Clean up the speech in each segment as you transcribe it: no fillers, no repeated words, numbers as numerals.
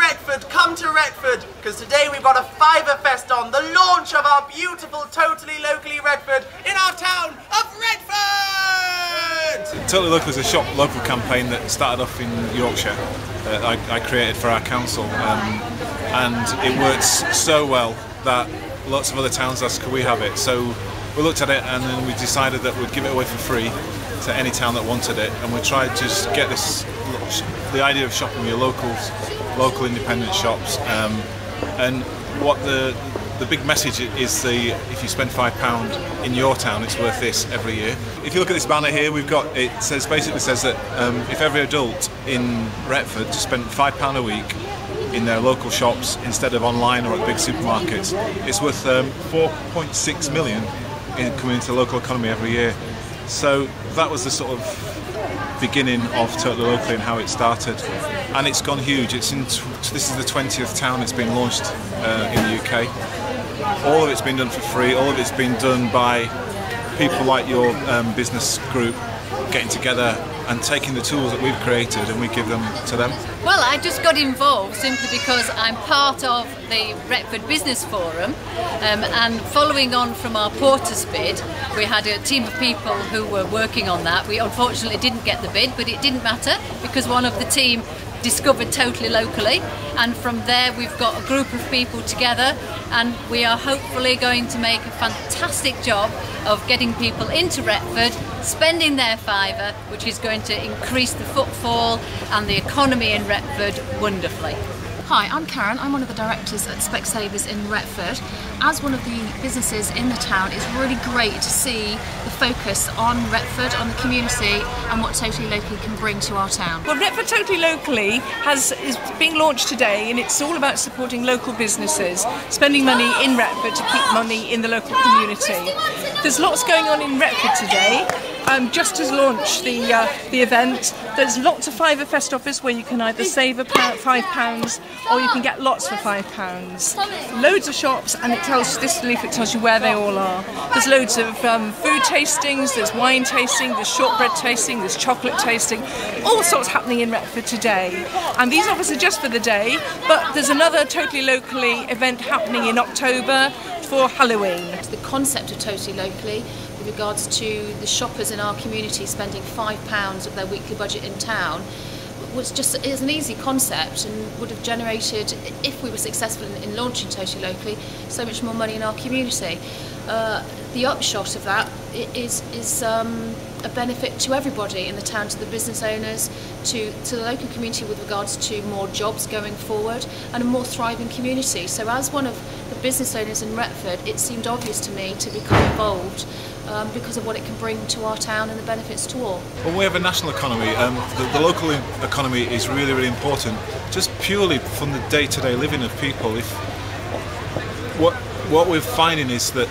Retford, come to Retford, because today we've got a Fiver Fest on, the launch of our beautiful Totally Locally Retford in our town of Retford! Totally Local is a shop local campaign that started off in Yorkshire. I created for our council, and it works so well that lots of other towns asked, could we have it? So we looked at it and then we decided that we'd give it away for free to any town that wanted it, and we tried to just get the idea of shopping with your local independent shops, and what the big message is if you spend £5 in your town, it's worth this every year. If you look at this banner here, basically says that if every adult in Retford just spent £5 a week in their local shops instead of online or at big supermarkets, it's worth 4.6 million coming into the local economy every year. So that was the sort of beginning of Totally Locally and how it started, and it's gone huge. This is the 20th town it's been launched in the UK. All of it's been done for free. All of it's been done by people like your business group getting together and taking the tools that we've created and we give them to them. Well, I just got involved simply because I'm part of the Retford Business Forum, and following on from our Porter's bid, we had a team of people who were working on that. We unfortunately didn't get the bid, but it didn't matter because one of the team discovered Totally Locally, and from there we've got a group of people together, and we are hopefully going to make a fantastic job of getting people into Retford, spending their fiver, which is going to increase the footfall and the economy in Retford wonderfully. Hi, I'm Karen. I'm one of the directors at Specsavers in Retford. As one of the businesses in the town, it's really great to see the focus on Retford, on the community, and what Totally Locally can bring to our town. Well, Retford Totally Locally is being launched today, and it's all about supporting local businesses, spending money in Retford to keep money in the local community. There's lots going on in Retford today. Just to launch the event, there's lots of Fiver Fest offers where you can either save £5 or you can get lots for £5. Loads of shops, and this leaflet tells you where they all are. There's loads of food tastings, there's wine tasting, there's shortbread tasting, there's chocolate tasting, all sorts happening in Retford today. And these offers are just for the day, but there's another Totally Locally event happening in October for Halloween. The concept of Totally Locally with regards to the shoppers in our community spending £5 of their weekly budget in town is an easy concept, and would have generated, if we were successful in launching Totally Locally, so much more money in our community. The upshot of that is a benefit to everybody in the town, to the business owners, to the local community with regards to more jobs going forward and a more thriving community. So as one of the business owners in Retford, it seemed obvious to me to become involved because of what it can bring to our town and the benefits to all. When we have a national economy, the local economy is really, really important, just purely from the day-to-day living of people. What we're finding is that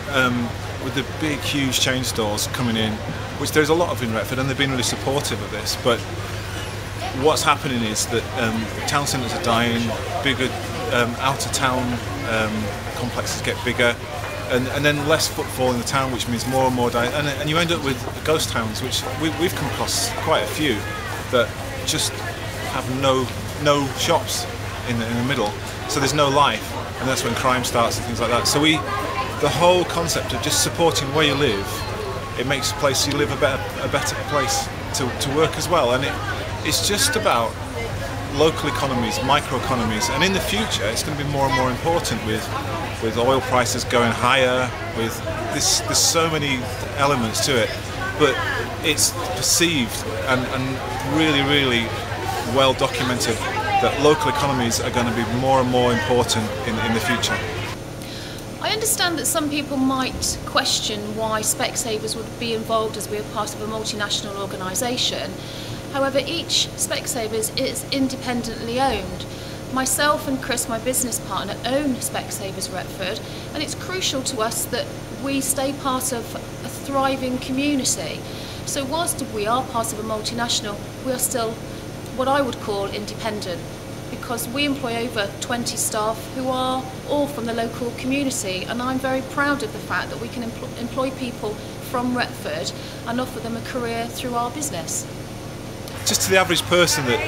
with the big, huge chain stores coming in, which there's a lot of in Retford, and they've been really supportive of this, but what's happening is that town centres are dying, bigger out-of-town complexes get bigger, and then less footfall in the town, which means more and more dying, and you end up with ghost towns, which we've come across quite a few that just have no shops in the middle, so there's no life, and that's when crime starts and things like that. So the whole concept of just supporting where you live, it makes the place you live a better place to work as well, and it's just about local economies, microeconomies, and in the future it's going to be more and more important with oil prices going higher, with this. There's so many elements to it, but it's perceived and really, really well documented that local economies are going to be more and more important in the future. I understand that some people might question why Specsavers would be involved as we are part of a multinational organisation. However, each Specsavers is independently owned. Myself and Chris, my business partner, own Specsavers Retford, and it's crucial to us that we stay part of a thriving community. So whilst we are part of a multinational, we are still what I would call independent, because we employ over 20 staff who are all from the local community, and I'm very proud of the fact that we can employ people from Retford and offer them a career through our business. Just to the average person, that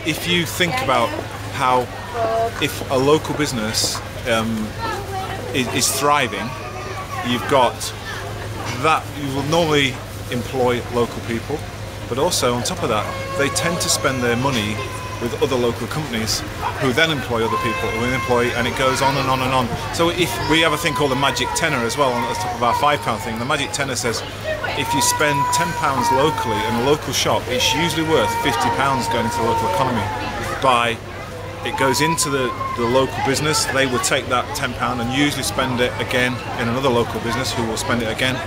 if you think about how if a local business is thriving, you've got that you will normally employ local people, but also on top of that, they tend to spend their money with other local companies who then employ other people who employ, and it goes on and on and on. So if we have a thing called the magic tenner as well on the top of our £5 thing, the magic tenner says if you spend £10 locally in a local shop, it's usually worth £50 going into the local economy. It goes into the local business, they would take that £10 and usually spend it again in another local business who will spend it again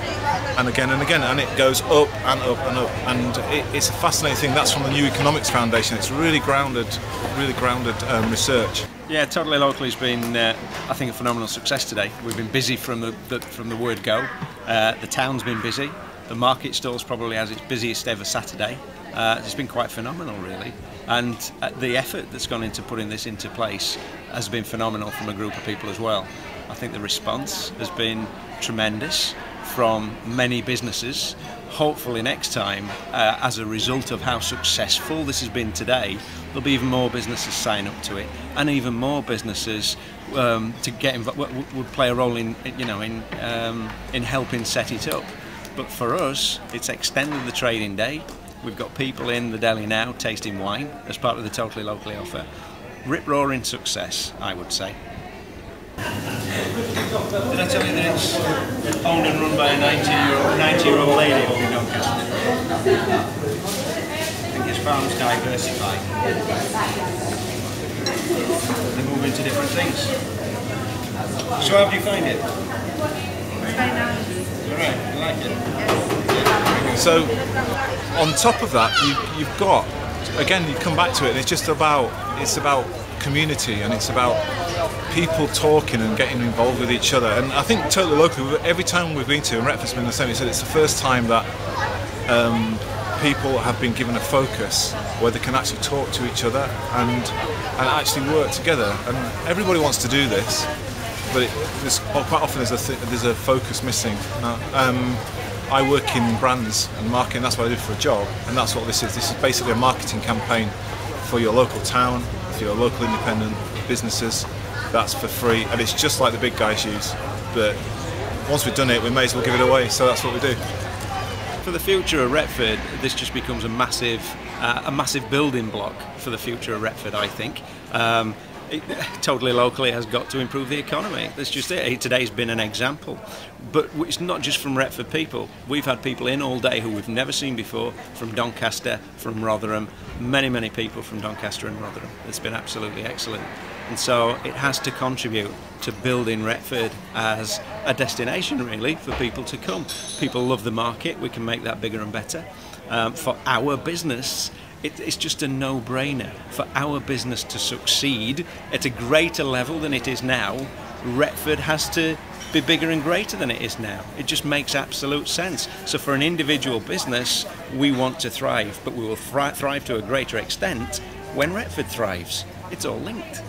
and again and again, and it goes up and up and up, and it's a fascinating thing. That's from the New Economics Foundation. It's really grounded research. Yeah, Totally Local has been, I think, a phenomenal success today. We've been busy from the word go. The town's been busy. The market stall's probably has its busiest ever Saturday. It's been quite phenomenal, really. And the effort that's gone into putting this into place has been phenomenal from a group of people as well. I think the response has been tremendous from many businesses. Hopefully next time, as a result of how successful this has been today, there'll be even more businesses sign up to it, and even more businesses to get involved would play a role in helping set it up. But for us, it's extended the trading day. We've got people in the deli now tasting wine as part of the Totally Locally offer. Rip-roaring success, I would say. Did I tell you that it's owned and run by a 90-year-old lady up in Doncaster? I think his farm's diversified. They move into different things. So how do you find it? It's very nice. Alright, you like it? So on top of that, you've got, again, you come back to it, and it's about community, and it's about people talking and getting involved with each other. And I think Totally Local, every time we've been to, and Retford's been the same, he said it's the first time that people have been given a focus where they can actually talk to each other and actually work together. And everybody wants to do this, but quite often there's a focus missing. I work in brands and marketing, that's what I do for a job, and that's what this is. This is basically a marketing campaign for your local town, for your local independent businesses. That's for free, and it's just like the big guys use. But once we've done it, we may as well give it away, so that's what we do. For the future of Retford, this just becomes a massive building block for the future of Retford, I think. Totally Locally has got to improve the economy. That's just it. Today's been an example. But it's not just from Retford people. We've had people in all day who we've never seen before, from Doncaster, from Rotherham, many people from Doncaster and Rotherham. It's been absolutely excellent. And so it has to contribute to building Retford as a destination, really, for people to come. People love the market. We can make that bigger and better. For our business, it's just a no-brainer. For our business to succeed at a greater level than it is now, Retford has to be bigger and greater than it is now. It just makes absolute sense. So for an individual business, we want to thrive, but we will thrive to a greater extent when Retford thrives. It's all linked.